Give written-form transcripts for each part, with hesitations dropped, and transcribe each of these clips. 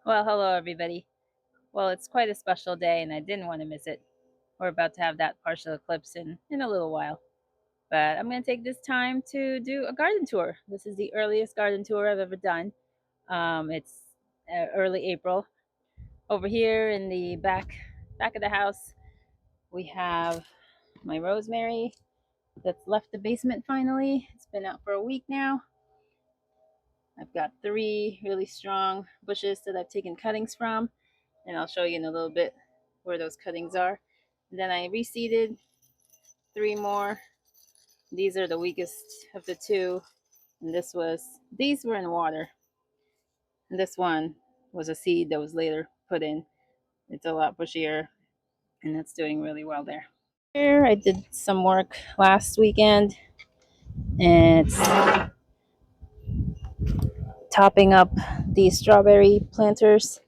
Well, hello everybody. Well, it's quite a special day and I didn't want to miss it. We're about to have that partial eclipse in a little while. But I'm going to take this time to do a garden tour. This is the earliest garden tour I've ever done. It's early April. Over here in the back of the house, we have my rosemary that's left the basement finally. It's been out for a week now. I've got 3 really strong bushes that I've taken cuttings from, and I'll show you in a little bit where those cuttings are. And then I reseeded 3 more. These are the weakest of the 2, and these were in water. And this one was a seed that was later put in. It's a lot bushier, and it's doing really well there. Here I did some work last weekend, and it's topping up these strawberry planters.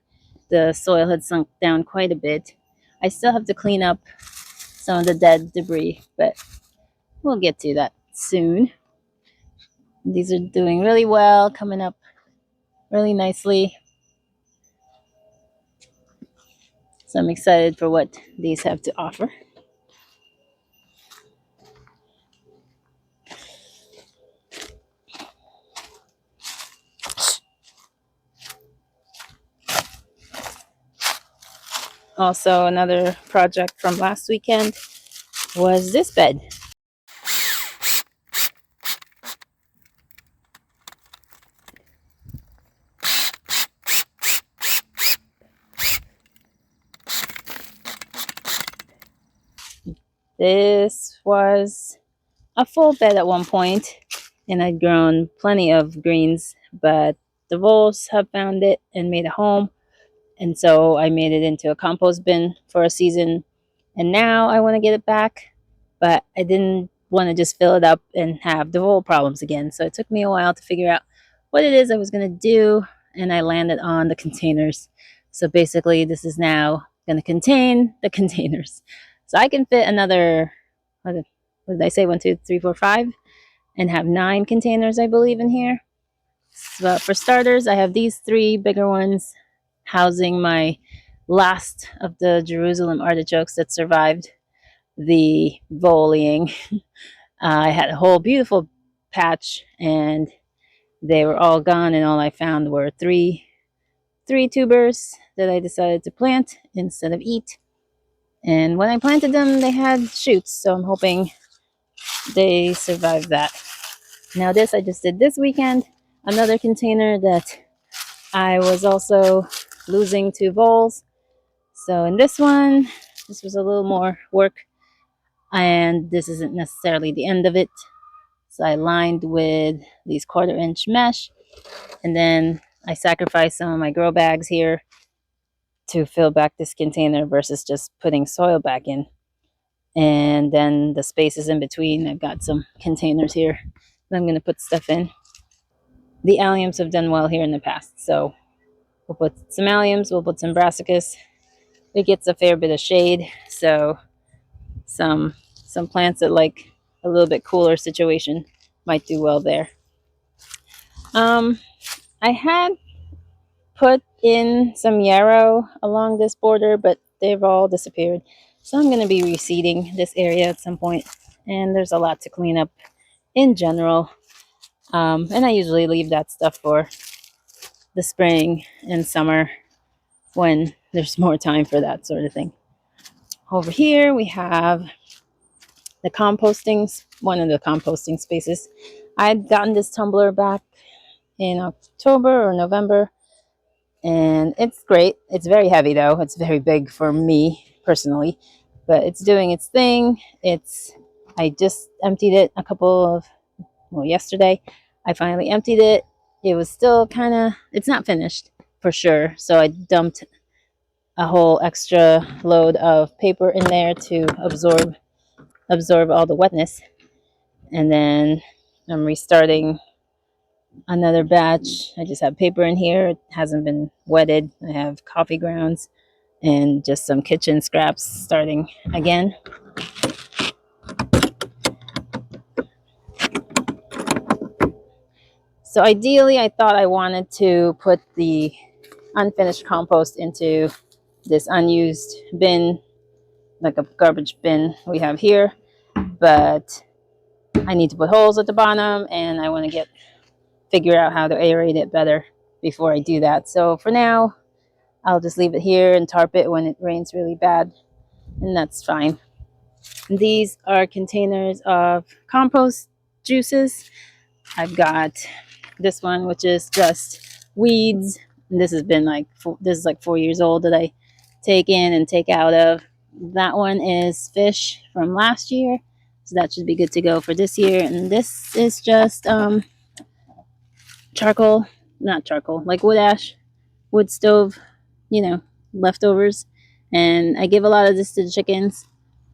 The soil had sunk down quite a bit. I still have to clean up some of the dead debris, but we'll get to that soon. These are doing really well, coming up really nicely. So I'm excited for what these have to offer. Also, another project from last weekend was this bed. This was a full bed at one point, and I'd grown plenty of greens, but the voles have found it and made a home. And so I made it into a compost bin for a season. And now I want to get it back, but I didn't want to just fill it up and have the vole problems again. So it took me a while to figure out what it is I was going to do. And I landed on the containers. So basically, this is now going to contain the containers. So I can fit another, what did I say, 1, 2, 3, 4, 5, and have 9 containers, I believe, in here. So for starters, I have these 3 bigger ones housing my last of the Jerusalem artichokes that survived the volleying. I had a whole beautiful patch, and they were all gone, and all I found were three tubers that I decided to plant instead of eat. And when I planted them, they had shoots, so I'm hoping they survived that. Now this I just did this weekend, another container that I was also losing to voles. So in this one, this was a little more work, and this isn't necessarily the end of it. So I lined with these 1/4-inch mesh, and then I sacrificed some of my grow bags here to fill back this container versus just putting soil back in. And then the spaces in between, I've got some containers here that I'm going to put stuff in. The alliums have done well here in the past, so we'll put some alliums, we'll put some brassicas. It gets a fair bit of shade, so some plants that like a little bit cooler situation might do well there. I had put in some yarrow along this border, but they've all disappeared. So I'm going to be reseeding this area at some point, and there's a lot to clean up in general. And I usually leave that stuff for the spring and summer when there's more time for that sort of thing. Over here we have the one of the composting spaces. I'd gotten this tumbler back in October or November, and it's great. It's very heavy though. It's very big for me personally, but it's doing its thing. I just emptied it yesterday. I finally emptied it. It was still it's not finished for sure. So I dumped a whole extra load of paper in there to absorb all the wetness. And then I'm restarting another batch. I just have paper in here. It hasn't been wetted. I have coffee grounds and just some kitchen scraps starting again. So ideally, I thought I wanted to put the unfinished compost into this unused bin, like a garbage bin we have here. But I need to put holes at the bottom, and I want to figure out how to aerate it better before I do that. So for now, I'll just leave it here and tarp it when it rains really bad, and that's fine. These are containers of compost juices. I've got this one, which is just weeds. And this has been this is like 4 years old that I take in and take out of. That one is fish from last year, so that should be good to go for this year. And this is just charcoal, not charcoal, like wood ash, wood stove, you know, leftovers. And I give a lot of this to the chickens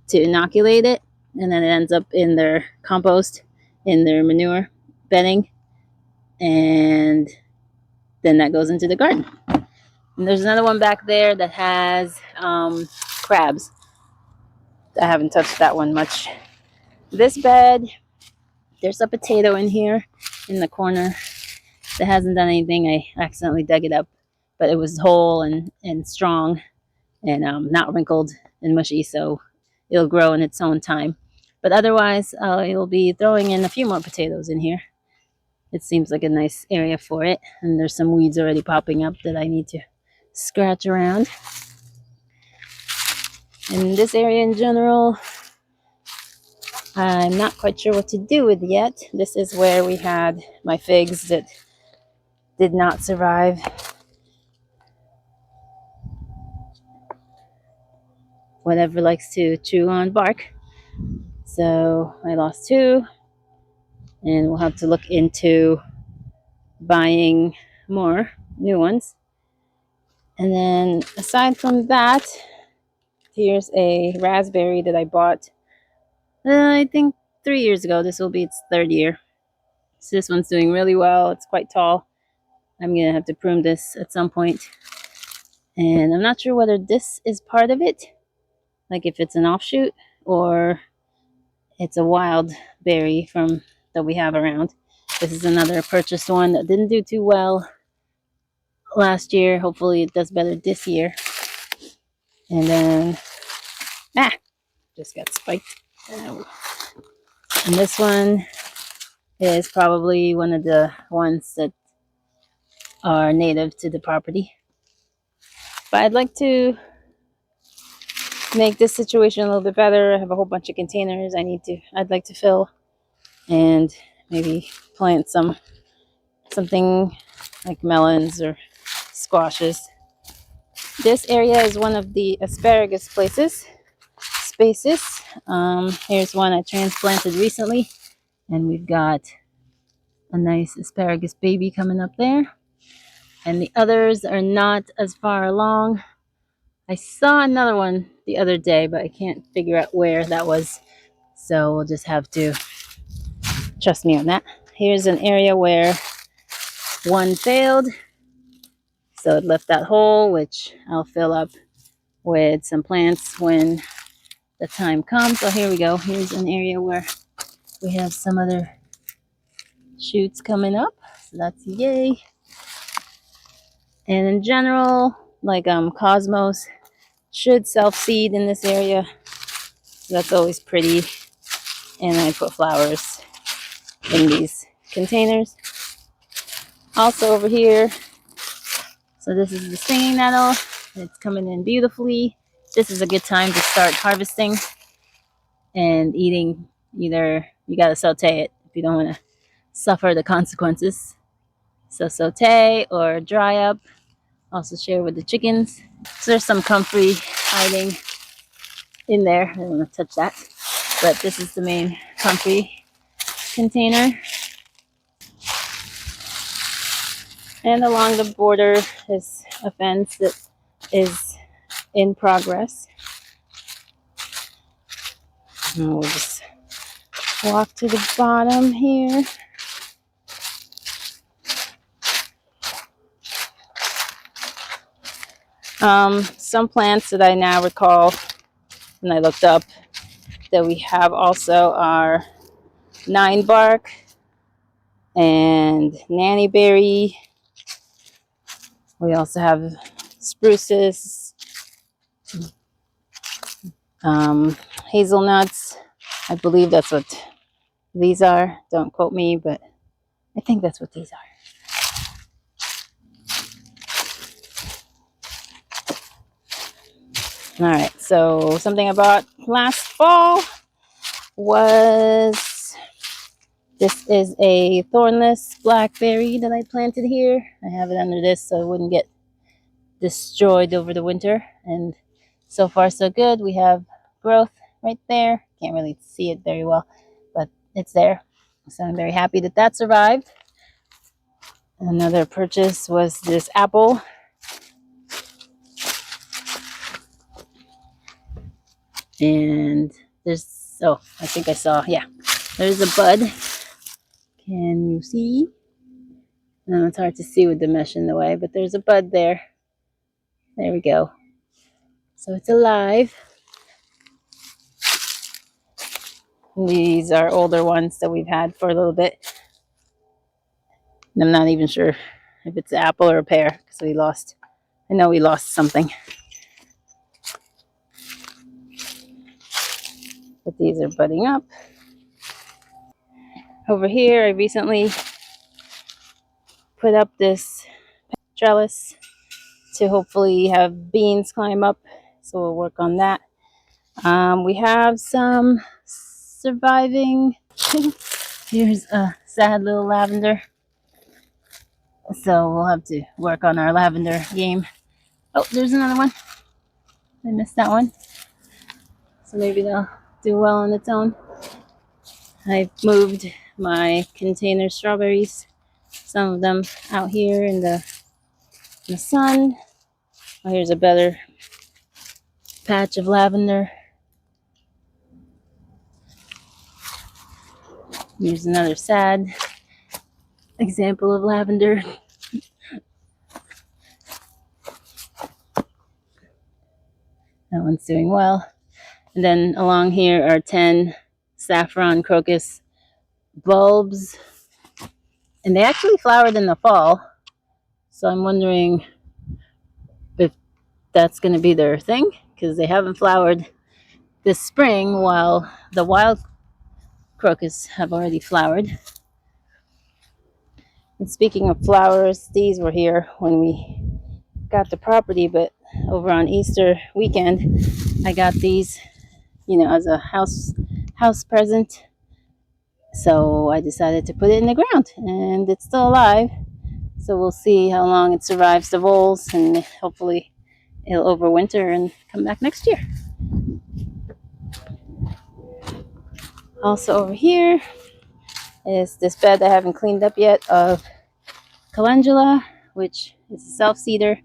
to inoculate it, and then it ends up in their compost, in their manure bedding, and then that goes into the garden. And there's another one back there that has crabs. I haven't touched that one much. This bed, there's a potato in here in the corner that hasn't done anything. I accidentally dug it up, but it was whole and strong and not wrinkled and mushy, so it'll grow in its own time. But otherwise, it'll be throwing in a few more potatoes in here. It seems like a nice area for it, and there's some weeds already popping up that I need to scratch around. In this area in general, I'm not quite sure what to do with yet. This is where we had my figs that did not survive. Whatever likes to chew on bark. So I lost 2, and we'll have to look into buying more new ones. And then aside from that, here's a raspberry that I bought, I think 3 years ago. This will be its 3rd year. So this one's doing really well. It's quite tall. I'm going to have to prune this at some point. And I'm not sure whether this is part of it, like if it's an offshoot or it's a wild berry from that we have around. This is another purchased one that didn't do too well last year. Hopefully it does better this year. And then, just got spiked. And this one is probably one of the ones that are native to the property. But I'd like to make this situation a little bit better. I have a whole bunch of containers I'd like to fill, and maybe plant something like melons or squashes. This area is one of the asparagus spaces. Here's one I transplanted recently, and we've got a nice asparagus baby coming up there. And the others are not as far along. I saw another one the other day, but I can't figure out where that was. So we'll just have to trust me on that. Here's an area where one failed. So it left that hole, which I'll fill up with some plants when the time comes. So here we go. Here's an area where we have some other shoots coming up. So that's yay. And in general, like Cosmos should self-seed in this area. So that's always pretty. And I put flowers in these containers. Also over here, so this is the stinging nettle. It's coming in beautifully. This is a good time to start harvesting and eating. Either you gotta saute it if you don't want to suffer the consequences. So saute or dry up. Also share with the chickens. So there's some comfrey hiding in there. I don't want to touch that. But this is the main comfrey container. And along the border is a fence that is in progress. And we'll just walk to the bottom here. Some plants that I now recall when I looked up that we have also are 9-bark and nannyberry We also have spruces, hazelnuts. I believe that's what these are. Don't quote me, but I think that's what these are. All right, so something I bought last fall was, this is a thornless blackberry that I planted here. I have it under this so it wouldn't get destroyed over the winter. And so far so good. We have growth right there. Can't really see it very well, but it's there. So I'm very happy that that survived. Another purchase was this apple. And there's, oh, I think I saw, yeah, there's a bud. Can you see? No, it's hard to see with the mesh in the way, but there's a bud there. There we go. So it's alive. These are older ones that we've had for a little bit. And I'm not even sure if it's an apple or a pear because we lost, I know we lost something. But these are budding up. Over here, I recently put up this trellis to hopefully have beans climb up. So we'll work on that. We have some surviving. Here's a sad little lavender. So we'll have to work on our lavender game. Oh, there's another one. I missed that one. So maybe they'll do well on its own. I've moved my container strawberries, some of them out here in the sun. Oh, here's a better patch of lavender. Here's another sad example of lavender. That one's doing well. And then along here are 10 saffron crocus bulbs. And they actually flowered in the fall. So I'm wondering if that's going to be their thing, because they haven't flowered this spring while the wild crocus have already flowered. And speaking of flowers, these were here when we got the property, but over on Easter weekend, I got these, as a house present. So I decided to put it in the ground, and it's still alive. So we'll see how long it survives the voles, and hopefully it'll overwinter and come back next year. Also over here is this bed I haven't cleaned up yet of calendula, which is a self-seeder,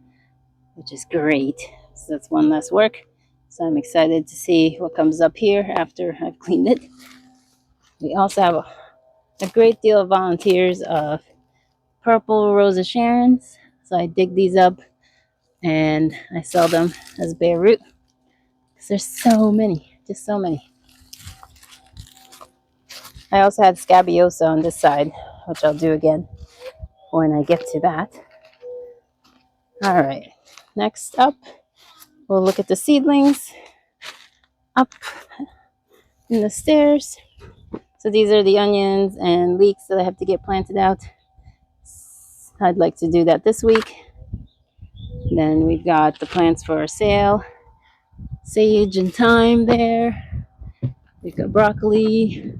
which is great. So that's one less work. So I'm excited to see what comes up here after I've cleaned it. We also have a great deal of volunteers of purple Rosa Sharons. So I dig these up and I sell them as bare root because there's so many, just so many. I also had scabiosa on this side, which I'll do again when I get to that. All right, next up, we'll look at the seedlings up in the stairs. So these are the onions and leeks that I have to get planted out. I'd like to do that this week. Then we've got the plants for sale. Sage and thyme there. We've got broccoli,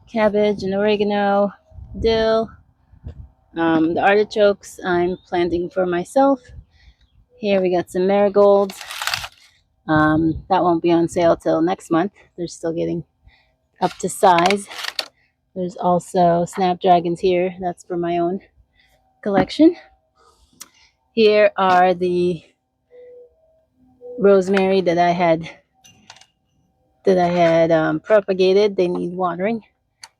cabbage and oregano, dill. The artichokes I'm planting for myself. Here we got some marigolds. That won't be on sale till next month. They're still getting up to size. There's also snapdragons here. That's for my own collection. Here are the rosemary that I had propagated. They need watering.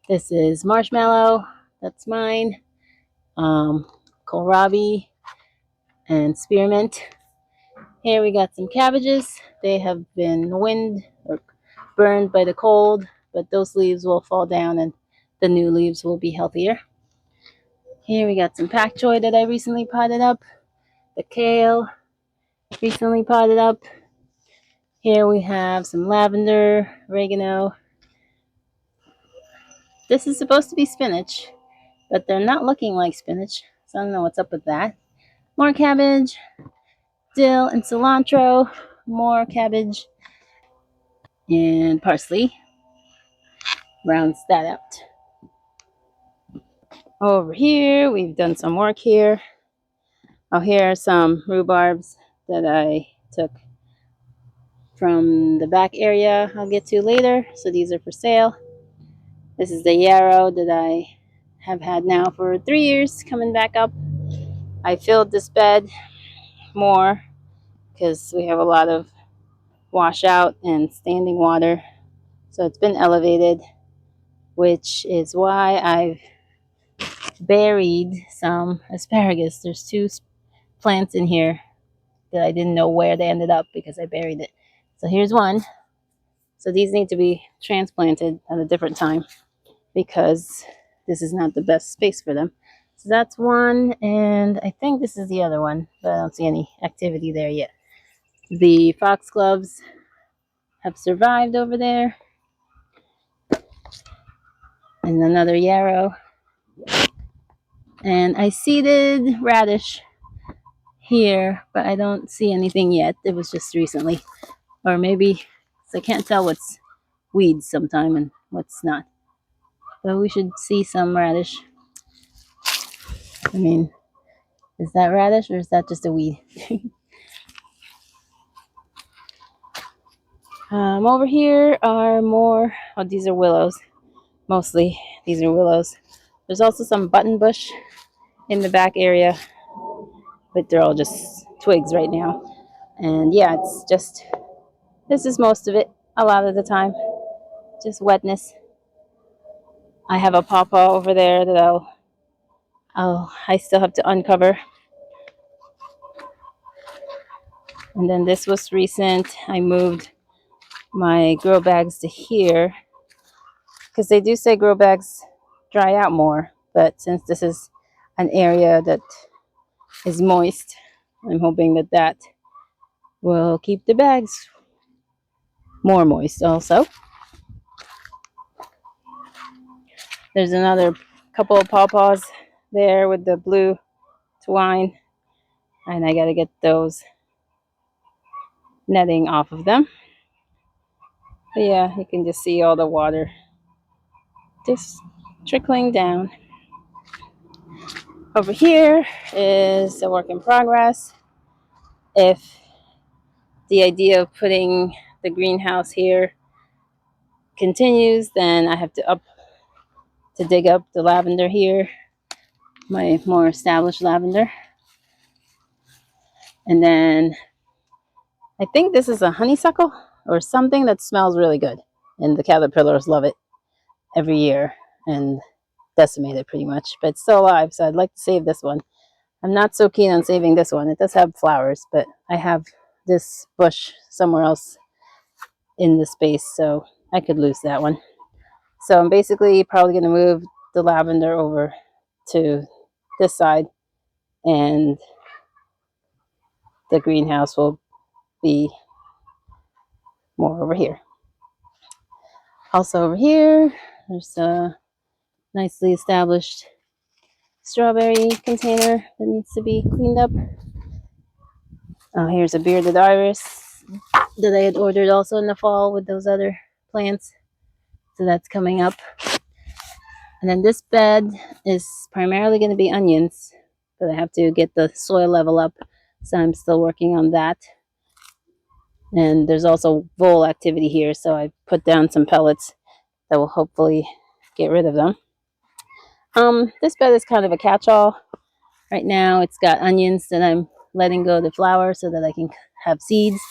This is marshmallow. That's mine. Kohlrabi and spearmint. Here we got some cabbages. They have been burned by the cold, but those leaves will fall down and the new leaves will be healthier. Here we got some pak choi that I recently potted up. the kale recently potted up. Here we have some lavender, oregano. This is supposed to be spinach, but they're not looking like spinach, so I don't know what's up with that. More cabbage, dill, and cilantro. More cabbage and parsley. Rounds that out. Over here, we've done some work here. Oh, here are some rhubarbs that I took from the back area I'll get to later. So these are for sale. This is the yarrow that I have had now for 3 years coming back up. I filled this bed more because we have a lot of washout and standing water. So it's been elevated, which is why I've buried some asparagus. There's two plants in here that I didn't know where they ended up because I buried it. So here's one. So these need to be transplanted at a different time because this is not the best space for them. So that's one, and I think this is the other one, but I don't see any activity there yet. The foxgloves have survived over there. And another yarrow. And I seeded radish here, but I don't see anything yet. It was just recently. Or maybe, so I can't tell what's weeds sometime and what's not. But we should see some radish. I mean, is that radish or is that just a weed? Over here are more, oh, these are willows. Mostly, these are willows. There's also some button bush in the back area, but they're all just twigs right now. And yeah, it's just, this is most of it a lot of the time. Just wetness. I have a pawpaw over there that I still have to uncover. And then this was recent. I moved my grow bags to here because they do say grow bags dry out more. But since this is an area that is moist, I'm hoping that that will keep the bags more moist also. There's another couple of pawpaws there with the blue twine, and I gotta get those netting off of them. But yeah, you can just see all the water just trickling down. Over here is a work in progress. If the idea of putting the greenhouse here continues, then I have to dig up the lavender here, my more established lavender. And then I think this is a honeysuckle or something that smells really good. And the caterpillars love it every year and decimate it pretty much. But it's still alive, so I'd like to save this one. I'm not so keen on saving this one. It does have flowers, but I have this bush somewhere else in the space, so I could lose that one. So I'm basically probably going to move the lavender over to this side, and the greenhouse will be more over here. Also over here, there's a nicely established strawberry container that needs to be cleaned up. Oh, here's a bearded iris that I had ordered also in the fall with those other plants. So that's coming up. And then this bed is primarily going to be onions, but I have to get the soil level up. So I'm still working on that. And there's also vole activity here, so I put down some pellets that will hopefully get rid of them. This bed is kind of a catch-all. Right now it's got onions that I'm letting go the flower so that I can have seeds.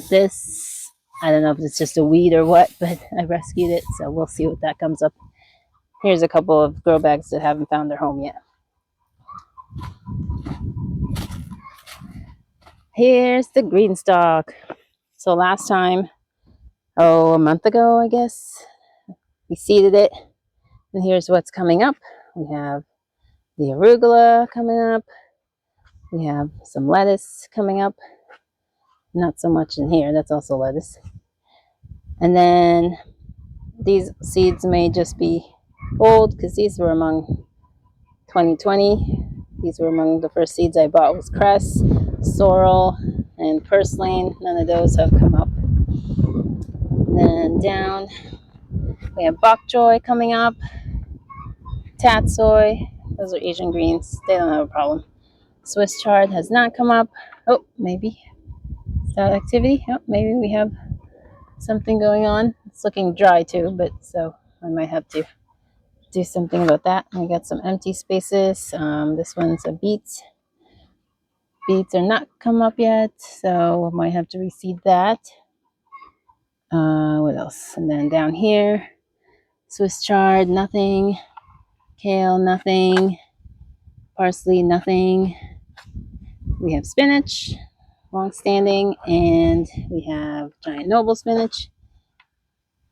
This, I don't know if it's just a weed or what, but I rescued it, so we'll see what that comes up. Here's a couple of grow bags that haven't found their home yet. Here's the green stalk. So last time, a month ago, I guess, we seeded it. And here's what's coming up. We have the arugula coming up. We have some lettuce coming up. Not so much in here, that's also lettuce. And then these seeds may just be old because these were among 2020. These were among the first seeds I bought was cress, sorrel, and purslane. None of those have come up. And then down, we have bok choy coming up, tatsoi. Those are Asian greens. They don't have a problem. Swiss chard has not come up. Oh, maybe. Is that activity? Oh, maybe we have something going on. It's looking dry too, but so I might have to do something about that. We got some empty spaces. This one's a beet. Beets are not come up yet, so I might have to reseed that. What else? And then down here, Swiss chard, nothing. Kale, nothing. Parsley, nothing. We have spinach, long standing, and we have giant noble spinach,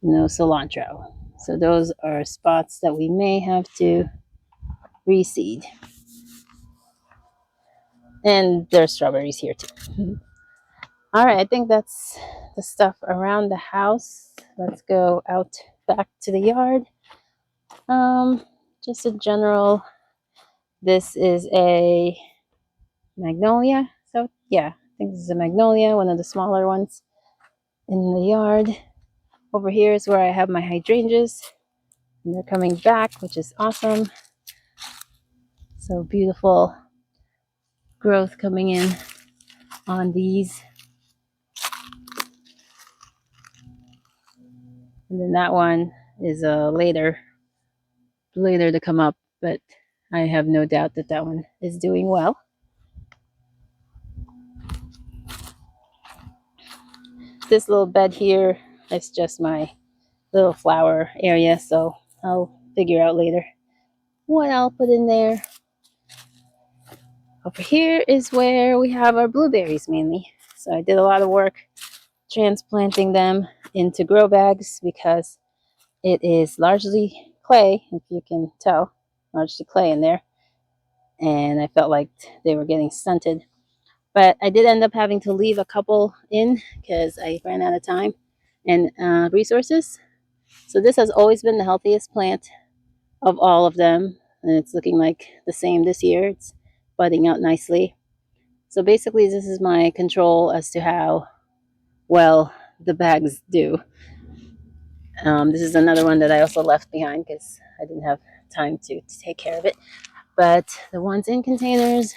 no cilantro. So those are spots that we may have to reseed. And there's strawberries here too. All right, I think that's the stuff around the house. Let's go out back to the yard. Just a general, this is a magnolia. So yeah, I think this is a magnolia, one of the smaller ones in the yard. Over here is where I have my hydrangeas, and they're coming back, which is awesome. So beautiful growth coming in on these. And then that one is later to come up, but I have no doubt that that one is doing well. This little bed here is just my little flower area, so I'll figure out later what I'll put in there. Over here is where we have our blueberries mainly. So I did a lot of work transplanting them into grow bags because it is largely clay, if you can tell, largely clay in there. And I felt like they were getting stunted. But I did end up having to leave a couple in because I ran out of time and resources. So this has always been the healthiest plant of all of them. And it's looking like the same this year. It's budding out nicely. So basically this is my control as to how well the bags do. This is another one that I also left behind because I didn't have time to take care of it. But the ones in containers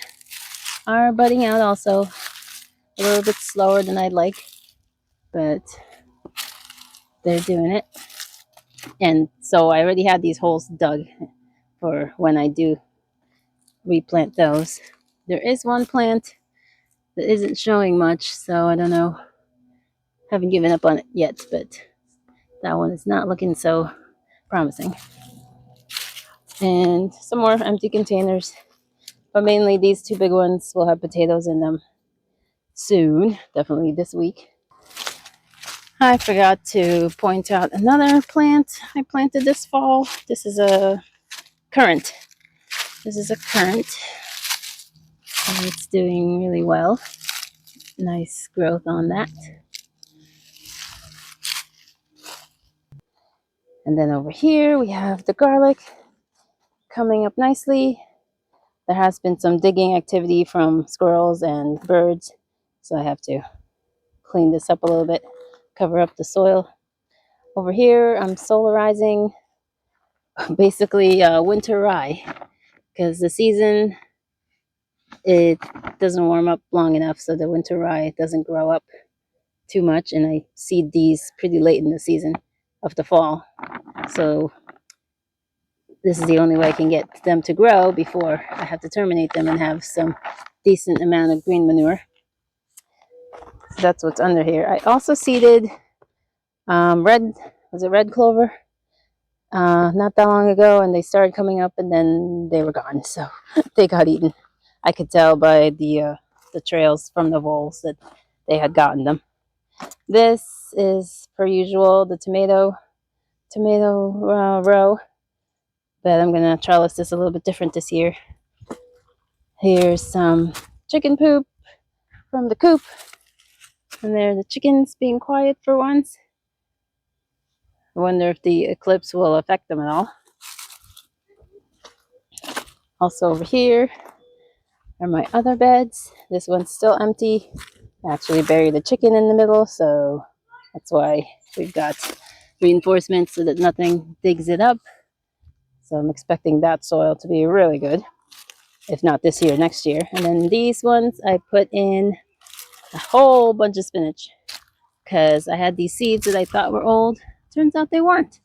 are budding out also a little bit slower than I'd like, but they're doing it. And so I already had these holes dug for when I do replant those. There is one plant that isn't showing much, so I don't know. Haven't given up on it yet, but that one is not looking so promising. And some more empty containers, but mainly these two big ones will have potatoes in them soon, definitely this week. I forgot to point out another plant I planted this fall. This is a currant. This is a currant, and it's doing really well. Nice growth on that. And then over here we have the garlic coming up nicely. There has been some digging activity from squirrels and birds, so I have to clean this up a little bit, cover up the soil. Over here I'm solarizing basically winter rye because the season, it doesn't warm up long enough, so the winter rye doesn't grow up too much, and I seed these pretty late in the season of the fall. So this is the only way I can get them to grow before I have to terminate them and have some decent amount of green manure. So that's what's under here. I also seeded red clover not that long ago, and they started coming up and then they were gone, so they got eaten. I could tell by the trails from the voles that they had gotten them. This is, per usual, the tomato row, but I'm gonna trellis this a little bit different this year. Here's some chicken poop from the coop. And there are the chickens being quiet for once. I wonder if the eclipse will affect them at all. Also over here are my other beds. This one's still empty. I actually buried the chicken in the middle, so that's why we've got reinforcements so that nothing digs it up. So I'm expecting that soil to be really good. If not this year, next year. And then these ones, I put in a whole bunch of spinach because I had these seeds that I thought were old. Turns out they weren't.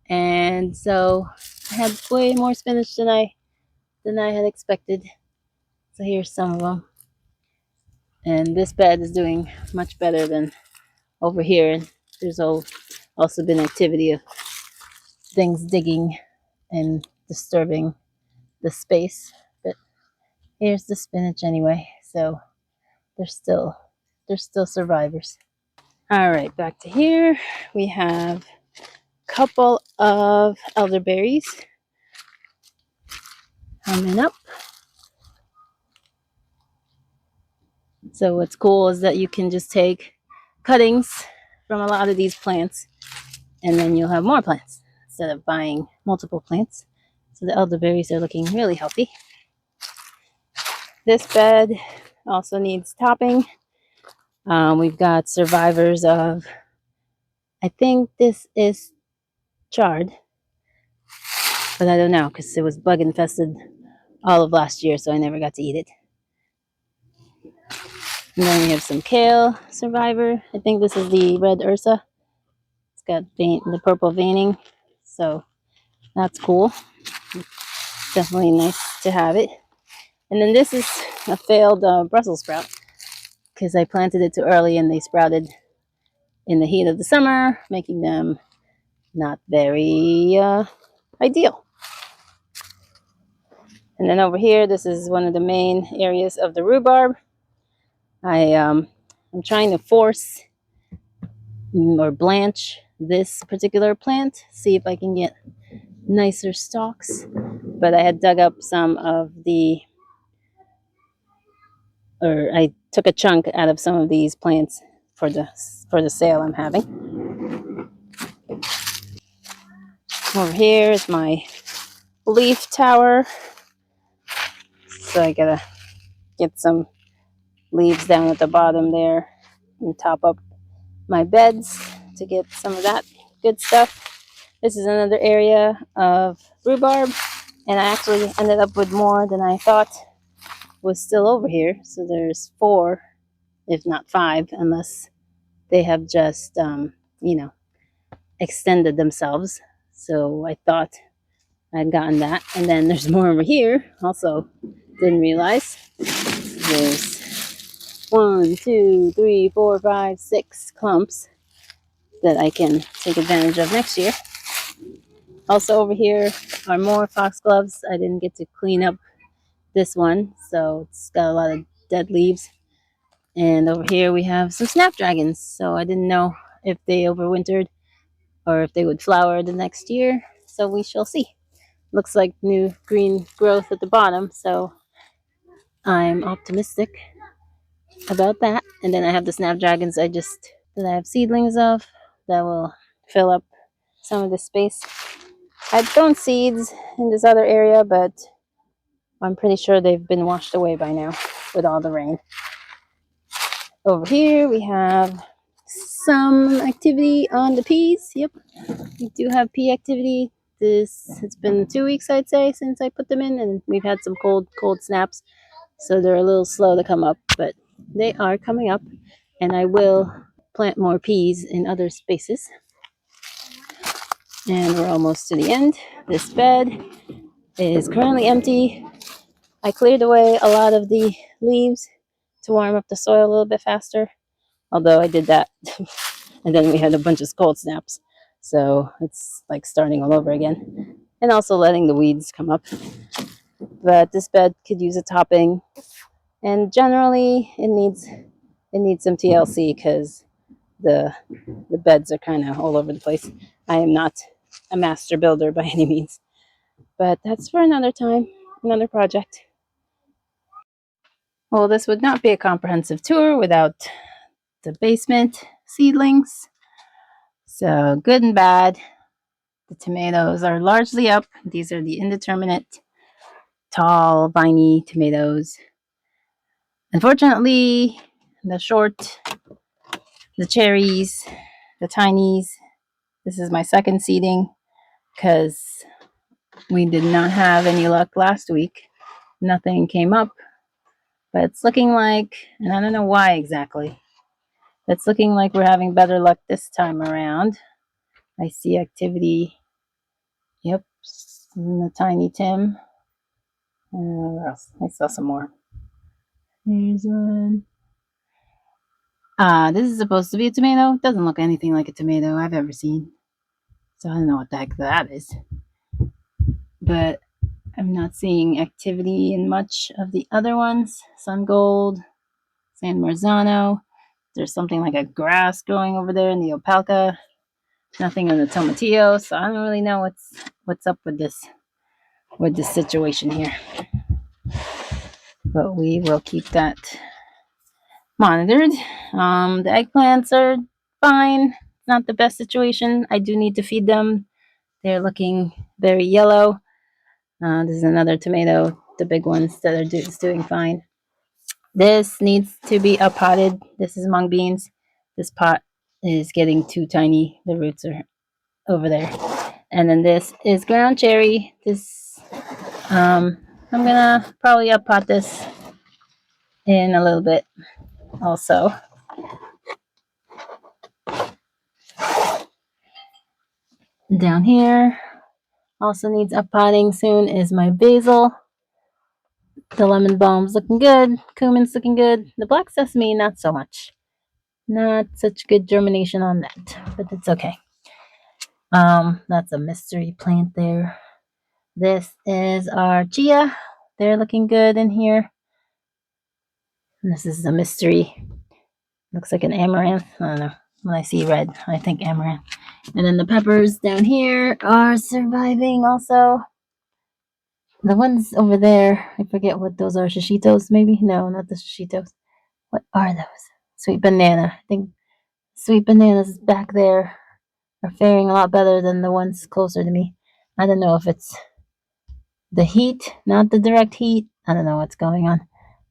And so I had way more spinach than I had expected. So here's some of them. And this bed is doing much better than over here. And there's also been activity of things digging and disturbing the space. But here's the spinach anyway. So they're still survivors. All right, back to here. We have a couple of elderberries coming up. So what's cool is that you can just take cuttings from a lot of these plants and then you'll have more plants instead of buying multiple plants. So the elderberries are looking really healthy. This bed also needs topping. We've got survivors of, I think this is chard, but I don't know because it was bug infested all of last year, so I never got to eat it. And then we have some kale survivor. I think this is the red Ursa. It's got the purple veining, so that's cool. Definitely nice to have it. And then this is a failed Brussels sprout because I planted it too early and they sprouted in the heat of the summer, making them not very ideal. And then over here, this is one of the main areas of the rhubarb. I'm trying to force or blanch this particular plant, see if I can get nicer stalks. But I had dug up some of I took a chunk out of some of these plants for the sale I'm having. Over here is my leaf tower. So I gotta get some leaves down at the bottom there and top up my beds to get some of that good stuff. This is another area of rhubarb, and I actually ended up with more than I thought was still over here. So there's 4, if not 5, unless they have just, extended themselves. So I thought I'd gotten that. And then there's more over here. Also, didn't realize. There's 1, 2, 3, 4, 5, 6 clumps that I can take advantage of next year. Also over here are more foxgloves. I didn't get to clean up this one, so it's got a lot of dead leaves. And over here we have some snapdragons. So I didn't know if they overwintered or if they would flower the next year. So we shall see. Looks like new green growth at the bottom, so I'm optimistic about that. And then I have the snapdragons that I have seedlings of that will fill up some of the space. I've thrown seeds in this other area, but I'm pretty sure they've been washed away by now with all the rain. Over here we have some activity on the peas. Yep, we do have pea activity. It's been 2 weeks, I'd say, since I put them in, and we've had some cold snaps, so they're a little slow to come up, but they are coming up, and I will plant more peas in other spaces. And we're almost to the end. This bed is currently empty. I cleared away a lot of the leaves to warm up the soil a little bit faster, although I did that and then we had a bunch of cold snaps, so it's like starting all over again, and also letting the weeds come up. But this bed could use a topping, and generally it needs some TLC because the beds are kind of all over the place. I am not a master builder by any means, but that's for another time, another project. Well, this would not be a comprehensive tour without the basement seedlings. So good and bad. The tomatoes are largely up. These are the indeterminate, tall, viney tomatoes. Unfortunately, the short, the cherries, the tinies. This is my second seeding because we did not have any luck last week. Nothing came up, but it's looking like, and I don't know why exactly, it's looking like we're having better luck this time around. I see activity. Yep, the tiny Tim. Where else? I saw some more. Here's one. This is supposed to be a tomato. Doesn't look anything like a tomato I've ever seen. So I don't know what the heck that is. But I'm not seeing activity in much of the other ones. Sun Gold, San Marzano. There's something like a grass growing over there in the Opalka. Nothing in the Tomatillo. So I don't really know what's up with this situation here. But we will keep that monitored. The eggplants are fine. Not the best situation. I do need to feed them. They're looking very yellow. This is another tomato, the big ones that are doing fine. This needs to be uppotted. This is mung beans. This pot is getting too tiny. The roots are over there. And then this is ground cherry. This, I'm gonna probably uppot this in a little bit also. Down here, also needs uppotting soon, is my basil. The lemon balm's looking good. Cumin's looking good. The black sesame, not so much. Not such good germination on that, but it's okay. That's a mystery plant there. This is our chia. They're looking good in here. And this is a mystery. Looks like an amaranth. I don't know. When I see red, I think amaranth. And then the peppers down here are surviving also. The ones over there, I forget what those are. Shishitos, maybe? No, not the shishitos. What are those? Sweet banana. I think sweet bananas back there are faring a lot better than the ones closer to me. I don't know if it's the heat, not the direct heat. I don't know what's going on.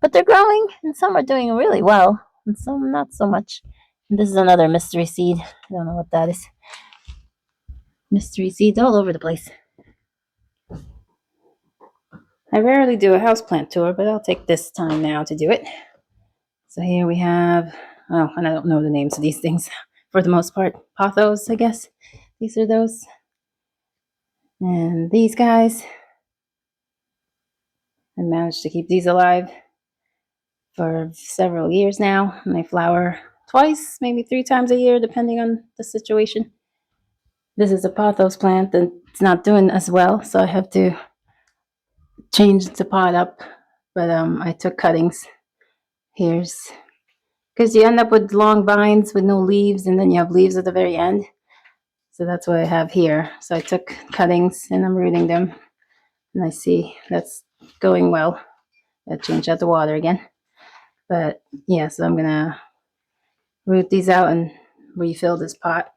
But they're growing, and some are doing really well, and some not so much. And this is another mystery seed. I don't know what that is. Mystery seeds all over the place. I rarely do a houseplant tour, but I'll take this time now to do it. So here we have, oh, and I don't know the names of these things for the most part. Pothos, I guess. These are those. And these guys. I managed to keep these alive for several years now, and they flower twice, maybe 3 times a year, depending on the situation. This is a pothos plant and it's not doing as well, so I have to change the pot up. But I took cuttings. Here's, because you end up with long vines with no leaves, and then you have leaves at the very end. So that's what I have here. So I took cuttings and I'm rooting them, and I see that's going well. I changed out the water again. But yeah, so I'm gonna root these out and refill this pot.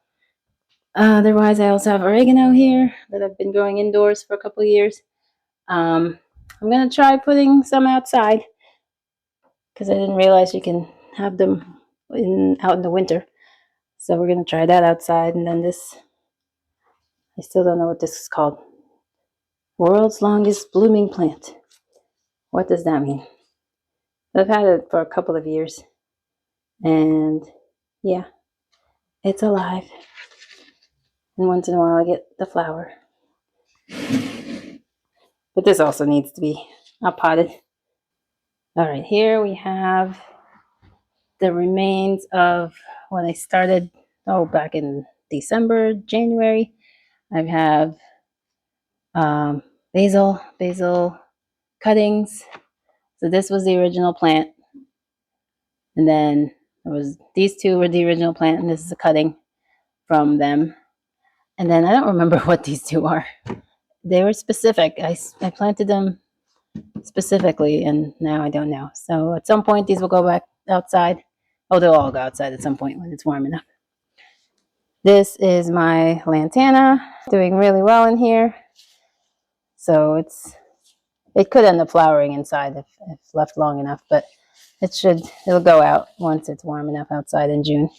Otherwise, I also have oregano here that I've been growing indoors for a couple of years. I'm gonna try putting some outside because I didn't realize you can have them out in the winter. So we're gonna try that outside. And then this, I still don't know what this is called. World's longest blooming plant. What does that mean? I've had it for a couple of years, and yeah, it's alive. And once in a while I get the flower. But this also needs to be potted. All right, here we have the remains of when I started, back in December, January. I have basil cuttings. So this was the original plant. And then these two were the original plant, and this is a cutting from them. And then I don't remember what these two are. They were specific. I planted them specifically, and now I don't know. So at some point, these will go back outside. Oh, they'll all go outside at some point when it's warm enough. This is my lantana, doing really well in here. So it could end up flowering inside if left long enough, but it'll go out once it's warm enough outside in June.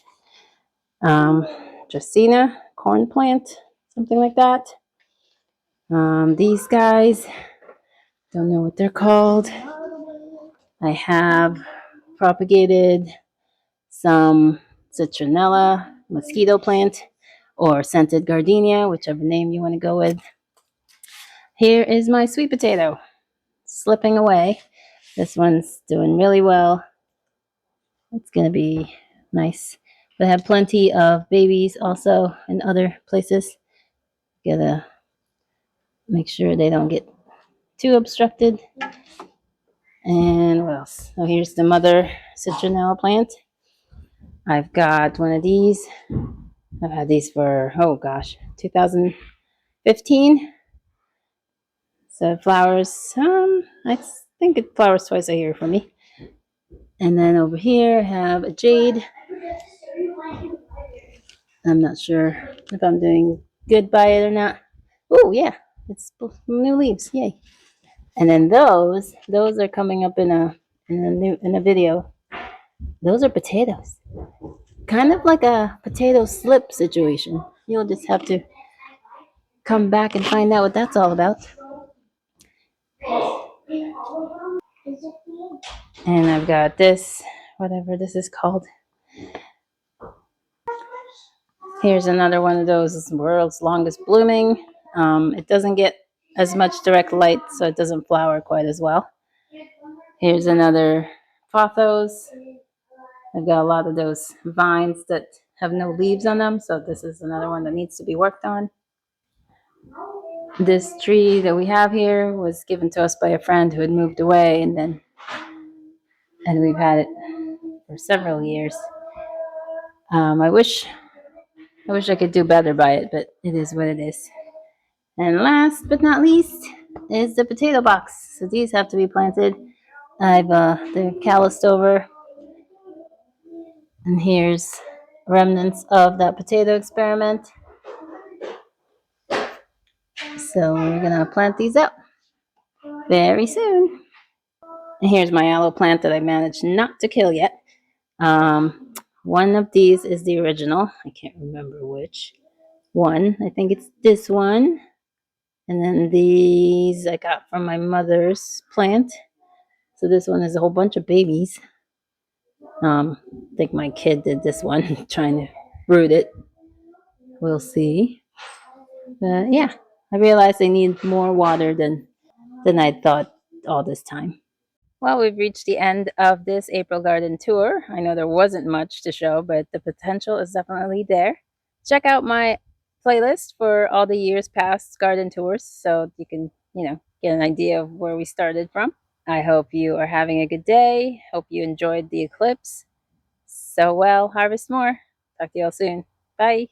Dracaena, corn plant, something like that. These guys, don't know what they're called. I have propagated some citronella mosquito plant or scented gardenia, whichever name you want to go with. Here is my sweet potato, slipping away. This one's doing really well. It's going to be nice. But I have plenty of babies also in other places. Gotta make sure they don't get too obstructed. And what else? Oh, here's the mother citronella plant. I've got one of these. I've had these for, oh gosh, 2015. So it flowers, I think it flowers twice a year for me. And then over here I have a jade. I'm not sure if I'm doing good by it or not. Oh yeah, it's new leaves, yay. And then those are coming up in a video. Those are potatoes. Kind of like a potato slip situation. You'll just have to come back and find out what that's all about. And I've got this, whatever this is called. Here's another one of those world's longest blooming. It doesn't get as much direct light, so it doesn't flower quite as well. Here's another pothos. I've got a lot of those vines that have no leaves on them, so this is another one that needs to be worked on. This tree that we have here was given to us by a friend who had moved away, and we've had it for several years. I wish I could do better by it, but it is what it is. And last but not least is the potato box. So these have to be planted. They're calloused over. And here's remnants of that potato experiment. So we're gonna plant these up very soon. And here's my aloe plant that I managed not to kill yet. One of these is the original. I can't remember which one. I think it's this one. And then these I got from my mother's plant. So this one has a whole bunch of babies. I think my kid did this one, trying to root it. We'll see. But yeah, I realized they need more water than I thought all this time. Well, we've reached the end of this April garden tour. I know there wasn't much to show, but the potential is definitely there. Check out my playlist for all the years past garden tours so you can, get an idea of where we started from. I hope you are having a good day. Hope you enjoyed the eclipse. So well, harvest more. Talk to you all soon. Bye.